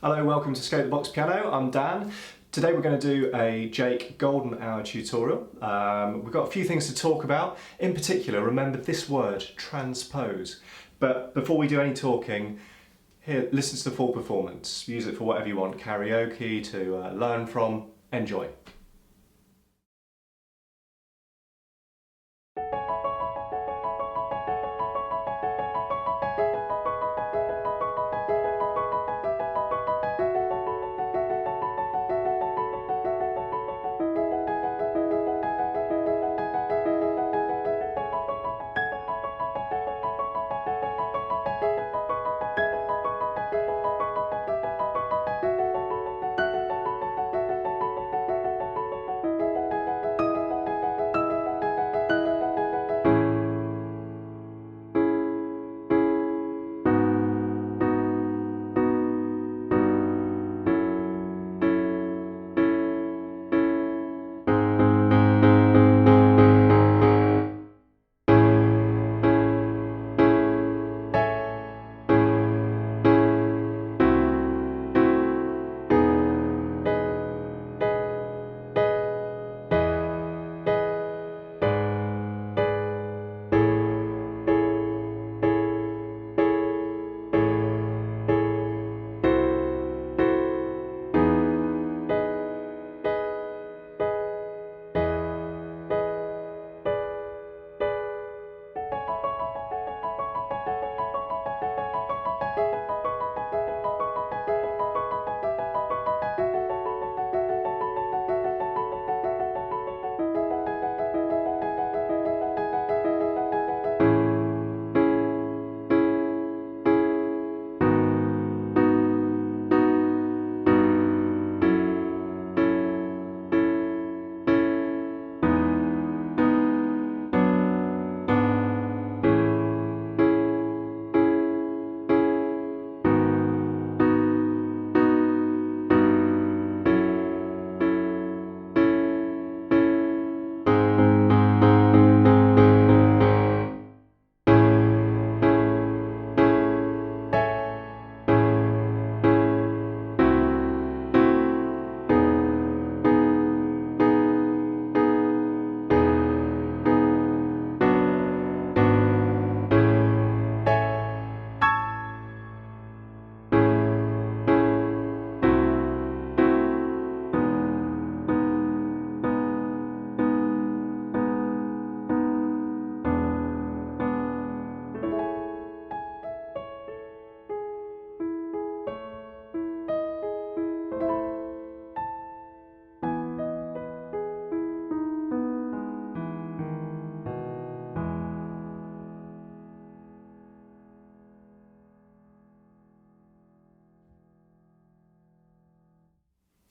Hello, welcome to Scope the Box Piano. I'm Dan. Today we're going to do a JVKE Golden Hour tutorial. We've got a few things to talk about. In particular, remember this word, transpose. But before we do any talking, here, listen to the full performance. Use it for whatever you want. Karaoke, to learn from. Enjoy.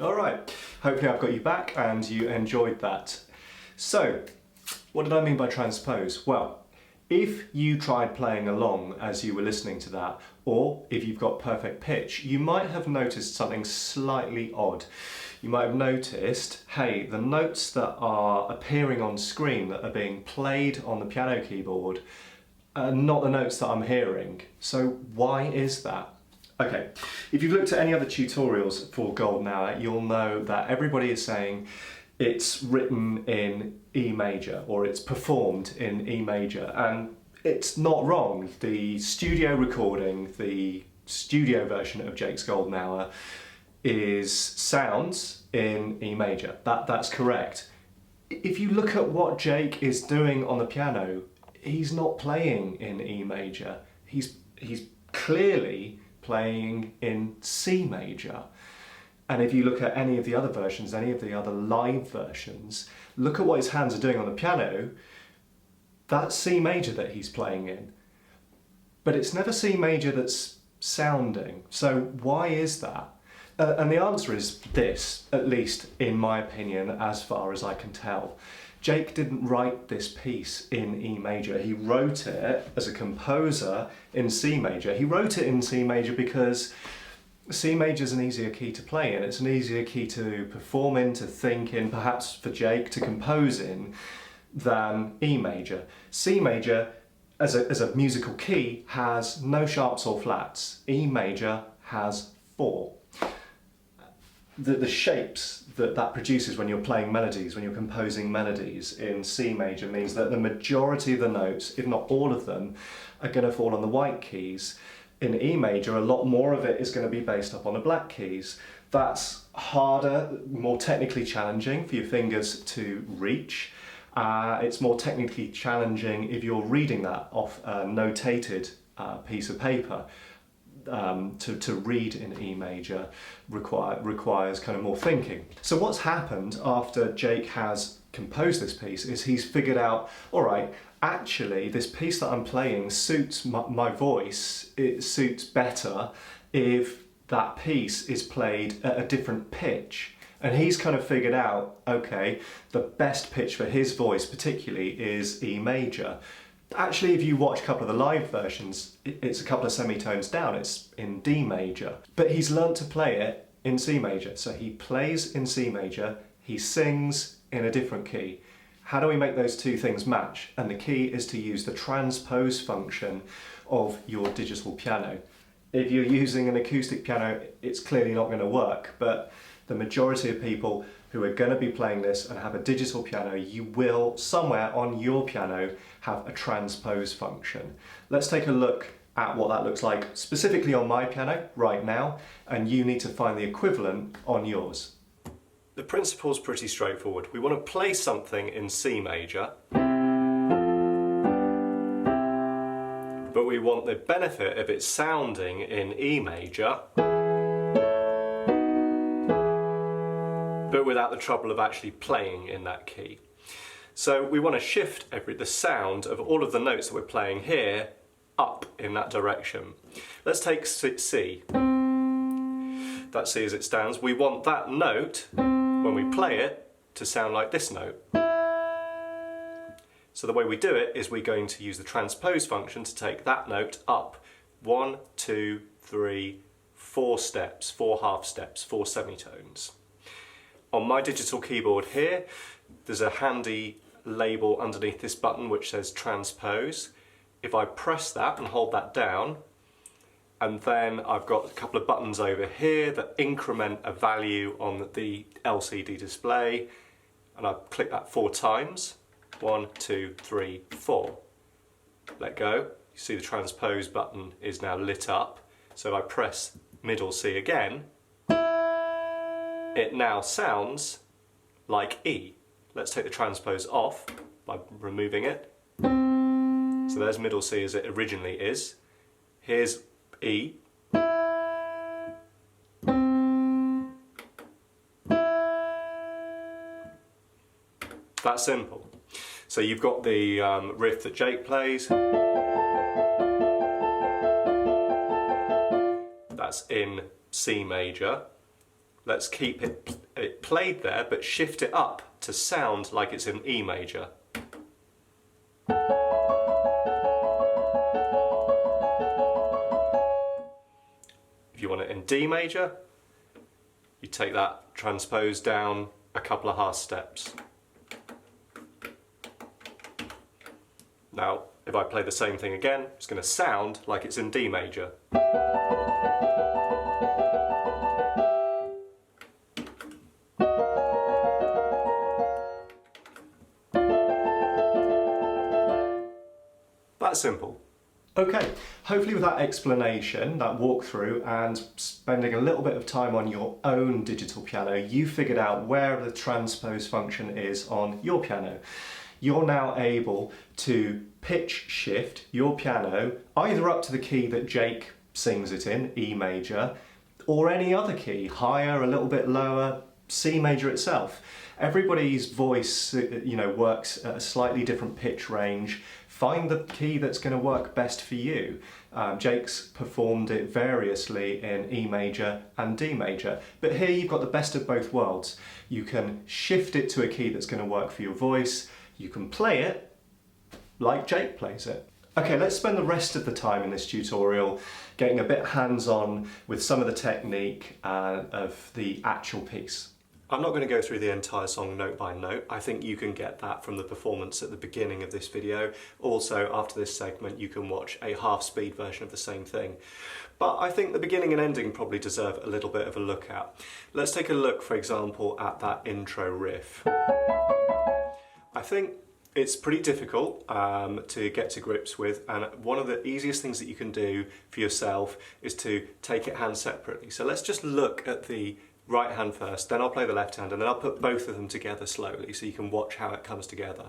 Alright, hopefully I've got you back and you enjoyed that. So, what did I mean by transpose? Well, if you tried playing along as you were listening to that, or if you've got perfect pitch, you might have noticed something slightly odd. You might have noticed, hey, the notes that are appearing on screen that are being played on the piano keyboard are not the notes that I'm hearing. So why is that? Okay, if you've looked at any other tutorials for Golden Hour, you'll know that everybody is saying it's written in E major or it's performed in E major, and it's not wrong. The studio recording, the studio version of JVKE's Golden Hour sounds in E major. That's correct. If you look at what JVKE is doing on the piano, he's not playing in E major. He's clearly playing in C major. And if you look at any of the other versions, any of the other live versions, look at what his hands are doing on the piano. That's C major that he's playing in. But it's never C major that's sounding. So why is that? And the answer is this, at least in my opinion, as far as I can tell. JVKE didn't write this piece in E major. He wrote it as a composer in C major. He wrote it in C major because C major is an easier key to play in. It's an easier key to perform in, to think in, perhaps for JVKE to compose in, than E major. C major, as a musical key, has no sharps or flats. E major has 4. the shapes that produces when you're playing melodies, when you're composing melodies in C major, means that the majority of the notes, if not all of them, are going to fall on the white keys. In E major, a lot more of it is going to be based up on the black keys. That's harder, more technically challenging for your fingers to reach. It's more technically challenging if you're reading that off a notated piece of paper. To read in E major requires kind of more thinking. So what's happened after Jake has composed this piece is he's figured out, all right, actually this piece that I'm playing suits my voice. It suits better if that piece is played at a different pitch. And he's kind of figured out, okay, the best pitch for his voice particularly is E major. Actually, if you watch a couple of the live versions, it's a couple of semitones down, it's in D major. But he's learnt to play it in C major. So he plays in C major, he sings in a different key. How do we make those two things match? And the key is to use the transpose function of your digital piano. If you're using an acoustic piano, it's clearly not going to work, but the majority of people who are going to be playing this and have a digital piano, you will somewhere on your piano have a transpose function. Let's take a look at what that looks like specifically on my piano right now, and you need to find the equivalent on yours. The principle's pretty straightforward. We want to play something in C major, but we want the benefit of it sounding in E major, but without the trouble of actually playing in that key. So we want to shift the sound of all of the notes that we're playing here up in that direction. Let's take C. That C as it stands. We want that note, when we play it, to sound like this note. So the way we do it is we're going to use the transpose function to take that note up 1, 2, 3, 4 steps, 4 half steps, 4 semitones. On my digital keyboard here, there's a handy label underneath this button which says transpose. If I press that and hold that down, and then I've got a couple of buttons over here that increment a value on the LCD display, and I click that 4 times. 1, 2, 3, 4. Let go. You see the transpose button is now lit up. So if I press middle C again, it now sounds like E. Let's take the transpose off by removing it. So there's middle C as it originally is. Here's E. That simple. So you've got the riff that Jake plays. That's in C major. Let's keep it played there, but shift it up to sound like it's in E major. If you want it in D major, you take that transpose down a couple of half steps. Now, if I play the same thing again, it's going to sound like it's in D major. That's simple. Okay, hopefully with that explanation, that walkthrough, and spending a little bit of time on your own digital piano, you figured out where the transpose function is on your piano. You're now able to pitch shift your piano either up to the key that Jake sings it in, E major, or any other key, higher, a little bit lower, C major itself. Everybody's voice, works at a slightly different pitch range. Find the key that's going to work best for you. Jake's performed it variously in E major and D major, but here you've got the best of both worlds. You can shift it to a key that's going to work for your voice. You can play it like Jake plays it. Okay, let's spend the rest of the time in this tutorial getting a bit hands-on with some of the technique of the actual piece. I'm not going to go through the entire song note by note. I think you can get that from the performance at the beginning of this video. Also, after this segment, you can watch a half-speed version of the same thing. but I think the beginning and ending probably deserve a little bit of a look at. Let's take a look, for example, at that intro riff. I think it's pretty difficult to get to grips with, and one of the easiest things that you can do for yourself is to take it hand separately. So let's just look at the right hand first, then I'll play the left hand, and then I'll put both of them together slowly so you can watch how it comes together.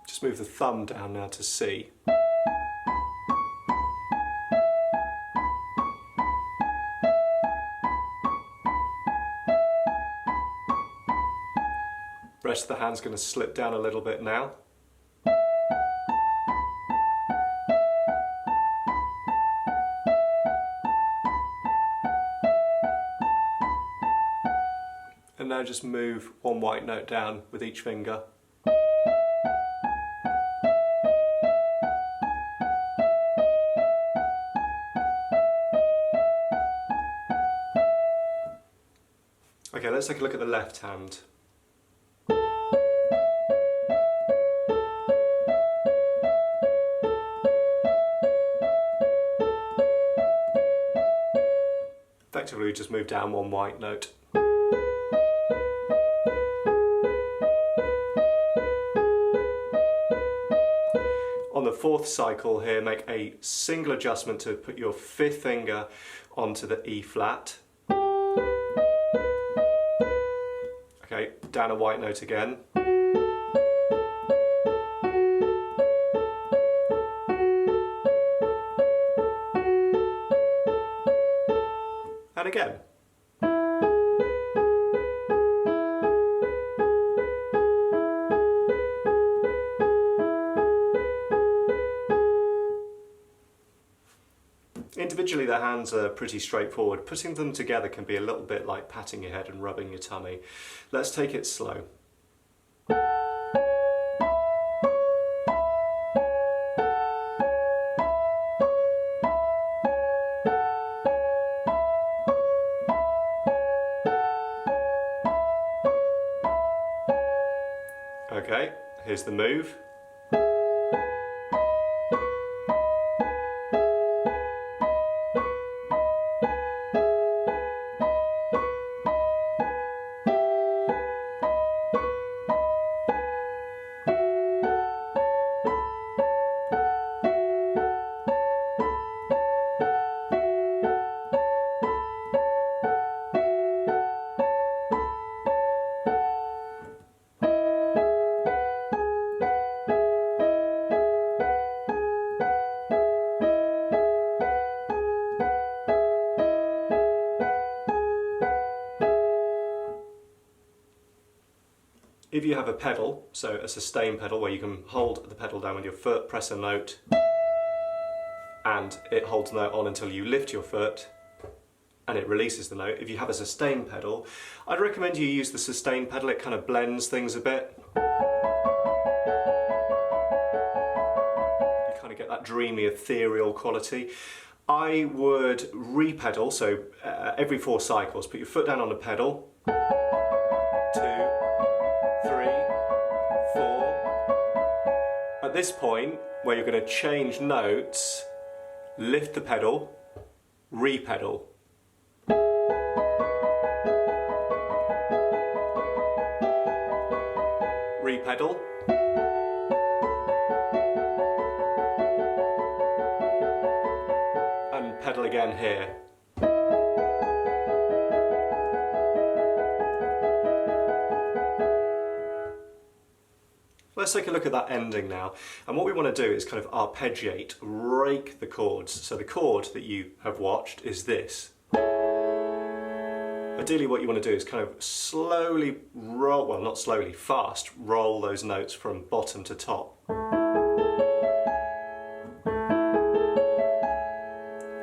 Just move the thumb down now to C. Rest of the hand's going to slip down a little bit now. And now just move one white note down with each finger. Okay, let's take a look at the left hand. Effectively, we just move down one white note. On the fourth cycle here, make a single adjustment to put your fifth finger onto the E flat. Okay, down a white note again. And again. Individually the hands are pretty straightforward. Putting them together can be a little bit like patting your head and rubbing your tummy. Let's take it slow. Okay, here's the move. If you have a pedal, so a sustain pedal where you can hold the pedal down with your foot, press a note, and it holds the note on until you lift your foot and it releases the note. If you have a sustain pedal, I'd recommend you use the sustain pedal. It kind of blends things a bit. You kind of get that dreamy, ethereal quality. I would re-pedal, so every 4 cycles, put your foot down on the pedal, 2, 3, 4. At this point, where you're going to change notes, lift the pedal, re-pedal. Re-pedal. And pedal again here. Let's take a look at that ending now, and what we want to do is kind of arpeggiate, rake the chords. So the chord that you have watched is this. Ideally what you want to do is kind of slowly roll, well not slowly, fast roll those notes from bottom to top.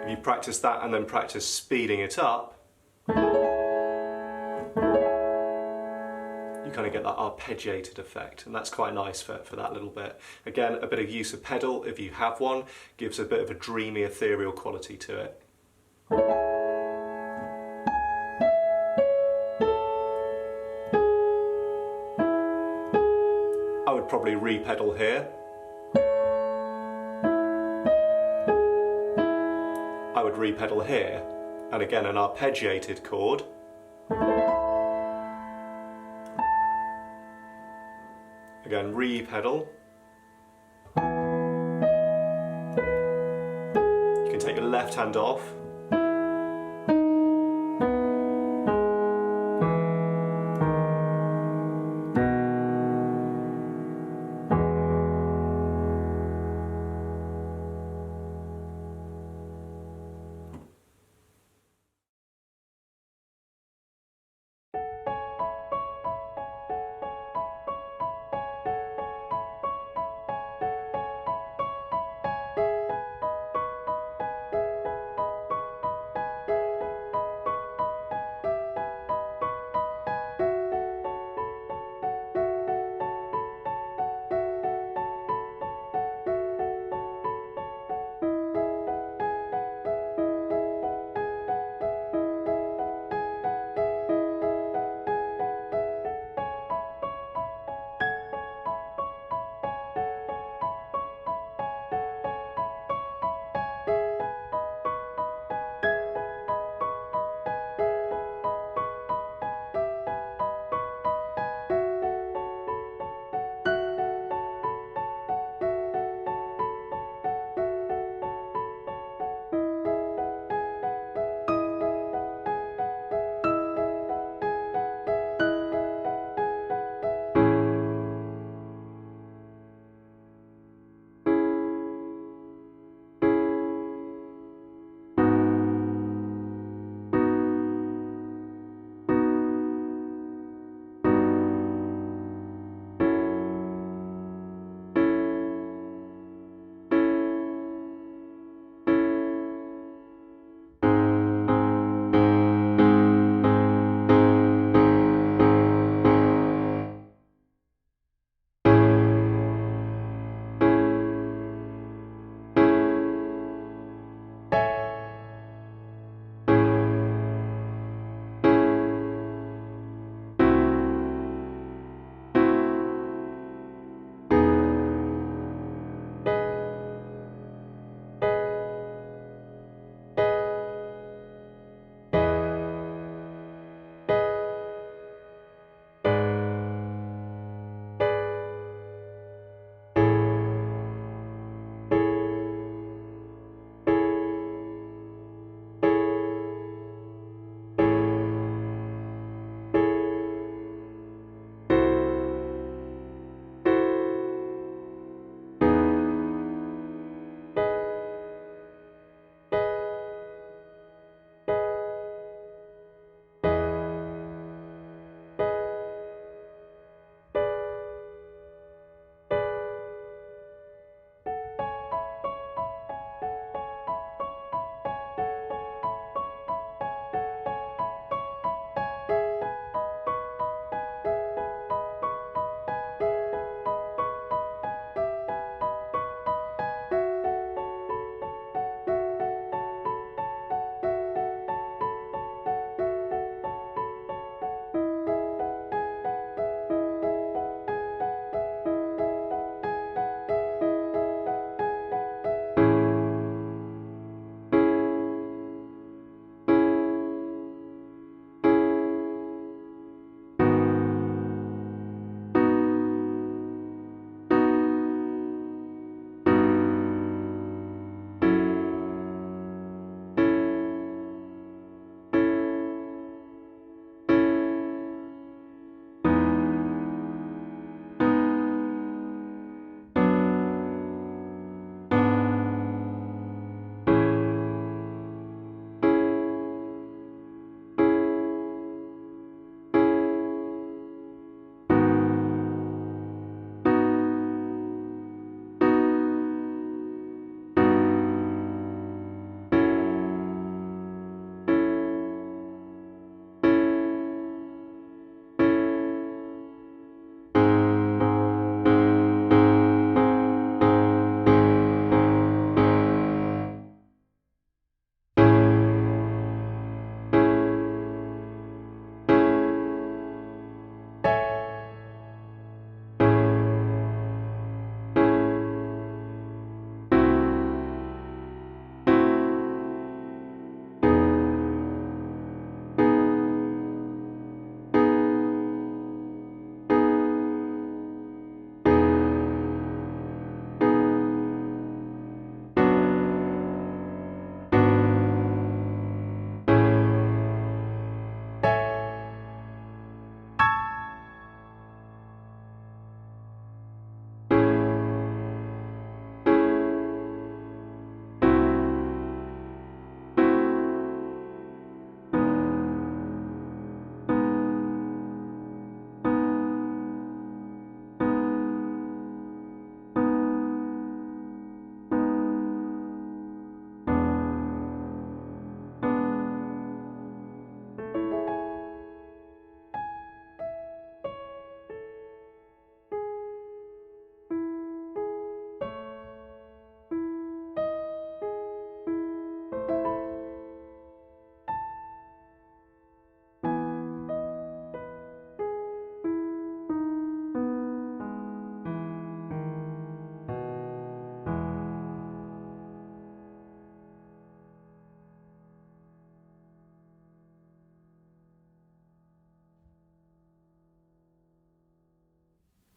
If you practice that and then practice speeding it up, kind of get that arpeggiated effect, and that's quite nice for that little bit. Again, a bit of use of pedal, if you have one, gives a bit of a dreamy, ethereal quality to it. would probably re-pedal here. I would re-pedal here, and again an arpeggiated chord. Again, re-pedal. You can take your left hand off.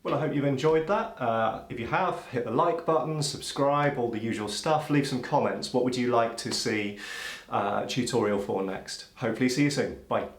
Well, I hope you've enjoyed that. If you have, hit the like button, subscribe, all the usual stuff. Leave some comments. What would you like to see a tutorial for next? Hopefully see you soon. Bye.